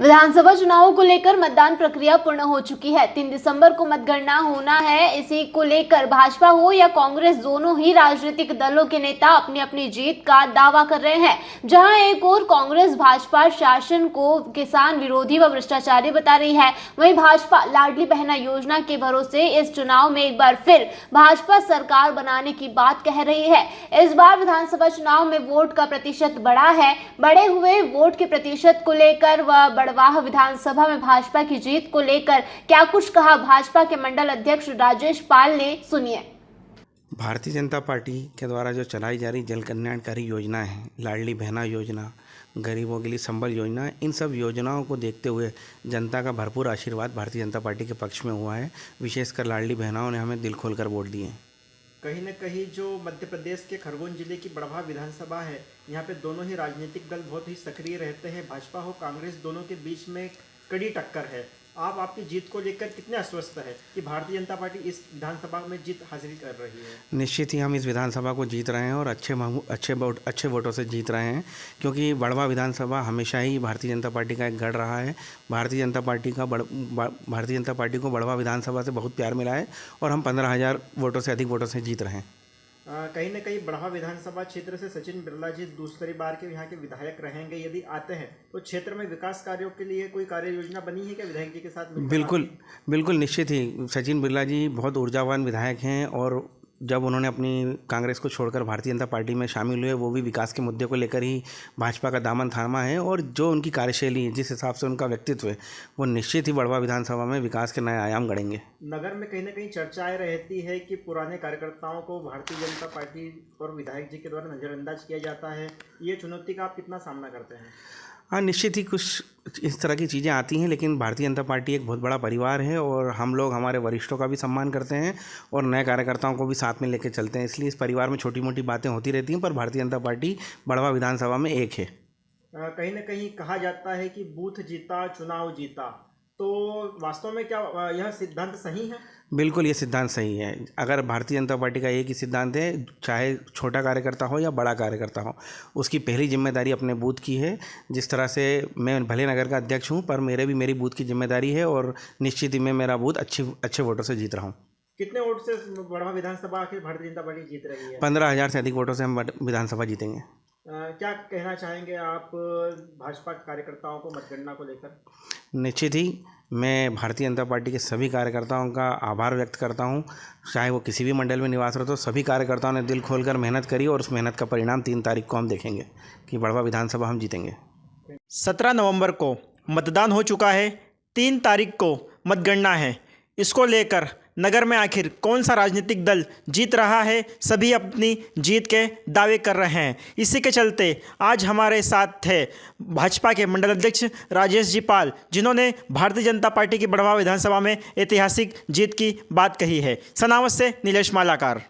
विधानसभा चुनावों को लेकर मतदान प्रक्रिया पूर्ण हो चुकी है। 3 दिसंबर को मतगणना होना है। इसी को लेकर भाजपा हो या कांग्रेस, दोनों ही राजनीतिक दलों के नेता अपनी अपनी जीत का दावा कर रहे हैं। जहां एक और कांग्रेस भाजपा शासन को किसान विरोधी व भ्रष्टाचारी बता रही है, वहीं भाजपा लाडली बहना योजना के भरोसे इस चुनाव में एक बार फिर भाजपा सरकार बनाने की बात कह रही है। इस बार विधानसभा चुनाव में वोट का प्रतिशत बढ़ा है। बढ़े हुए वोट के प्रतिशत को लेकर व बड़वाह विधानसभा में भाजपा की जीत को लेकर क्या कुछ कहा भाजपा के मंडल अध्यक्ष राजेश पाल ने, सुनिए। भारतीय जनता पार्टी के द्वारा जो चलाई जा रही जन कल्याणकारी योजनाएं हैं, लाडली बहना योजना, गरीबों के लिए संबल योजना, इन सब योजनाओं को देखते हुए जनता का भरपूर आशीर्वाद भारतीय जनता पार्टी के पक्ष में हुआ है। विशेषकर लाडली बहनाओं ने हमें दिल खोलकर वोट दिए। कहीं न कहीं जो मध्य प्रदेश के खरगोन जिले की बड़वाह विधानसभा है, यहाँ पे दोनों ही राजनीतिक दल बहुत ही सक्रिय रहते हैं। भाजपा हो कांग्रेस, दोनों के बीच में कड़ी टक्कर है। आप आपकी जीत को लेकर कितने आश्वस्त है कि भारतीय जनता पार्टी इस विधानसभा में जीत हासिल कर रही है? निश्चित ही हम इस विधानसभा को जीत रहे हैं और अच्छे वोटों से जीत रहे हैं, क्योंकि बड़वाह विधानसभा हमेशा ही भारतीय जनता पार्टी का एक गढ़ रहा है। भारतीय जनता पार्टी को बड़वाह विधानसभा से बहुत प्यार मिला है और हम 15,000 वोटों से अधिक वोटों से जीत रहे हैं। कहीं न कहीं बड़वाह विधानसभा क्षेत्र से सचिन बिरला जी दूसरी बार के यहाँ के विधायक रहेंगे। यदि आते हैं तो क्षेत्र में विकास कार्यों के लिए कोई कार्य योजना बनी है क्या विधायक जी के साथ? बिल्कुल निश्चित ही सचिन बिरला जी बहुत ऊर्जावान विधायक हैं और जब उन्होंने अपनी कांग्रेस को छोड़कर भारतीय जनता पार्टी में शामिल हुए, वो भी विकास के मुद्दे को लेकर ही भाजपा का दामन थामा है। और जो उनकी कार्यशैली है, जिस हिसाब से उनका व्यक्तित्व है, वो निश्चित ही बड़वाह विधानसभा में विकास के नए आयाम गढ़ेंगे। नगर में कहीं ना कहीं चर्चाएं रहती है कि पुराने कार्यकर्ताओं को भारतीय जनता पार्टी और विधायक जी के द्वारा नज़रअंदाज किया जाता है। ये चुनौती का आप कितना सामना करते हैं? हाँ, निश्चित ही कुछ इस तरह की चीज़ें आती हैं, लेकिन भारतीय जनता पार्टी एक बहुत बड़ा परिवार है और हम लोग हमारे वरिष्ठों का भी सम्मान करते हैं और नए कार्यकर्ताओं को भी साथ में लेकर चलते हैं। इसलिए इस परिवार में छोटी मोटी बातें होती रहती हैं, पर भारतीय जनता पार्टी बड़वाह विधानसभा में एक है। कहीं ना कहीं कहा जाता है कि बूथ जीता चुनाव जीता, तो वास्तव में क्या यह सिद्धांत सही है? बिल्कुल, ये सिद्धांत सही है। अगर भारतीय जनता पार्टी का एक ही सिद्धांत है, चाहे छोटा कार्यकर्ता हो या बड़ा कार्यकर्ता हो, उसकी पहली जिम्मेदारी अपने बूथ की है। जिस तरह से मैं भले नगर का अध्यक्ष हूँ, पर मेरी बूथ की जिम्मेदारी है और निश्चित ही मैं मेरा बूथ अच्छे वोटों से जीत रहा हूँ। कितने वोट से बड़वाह विधानसभा आखिर भारतीय जनता पार्टी जीत रही है? 15,000 से अधिक वोटों से हम विधानसभा जीतेंगे। क्या कहना चाहेंगे आप भाजपा कार्यकर्ताओं को मतगणना को लेकर? निश्चित ही मैं भारतीय जनता पार्टी के सभी कार्यकर्ताओं का आभार व्यक्त करता हूं। चाहे वो किसी भी मंडल में निवासरत हो, सभी कार्यकर्ताओं ने दिल खोलकर मेहनत करी और उस मेहनत का परिणाम 3 तारीख को हम देखेंगे कि बड़वाह विधानसभा हम जीतेंगे। 17 नवंबर को मतदान हो चुका है, 3 तारीख को मतगणना है। इसको लेकर नगर में आखिर कौन सा राजनीतिक दल जीत रहा है, सभी अपनी जीत के दावे कर रहे हैं। इसी के चलते आज हमारे साथ थे भाजपा के मंडल अध्यक्ष राजेश जी पाल, जिन्होंने भारतीय जनता पार्टी की बड़वाह विधानसभा में ऐतिहासिक जीत की बात कही है। सनावत से नीलेश मालाकार।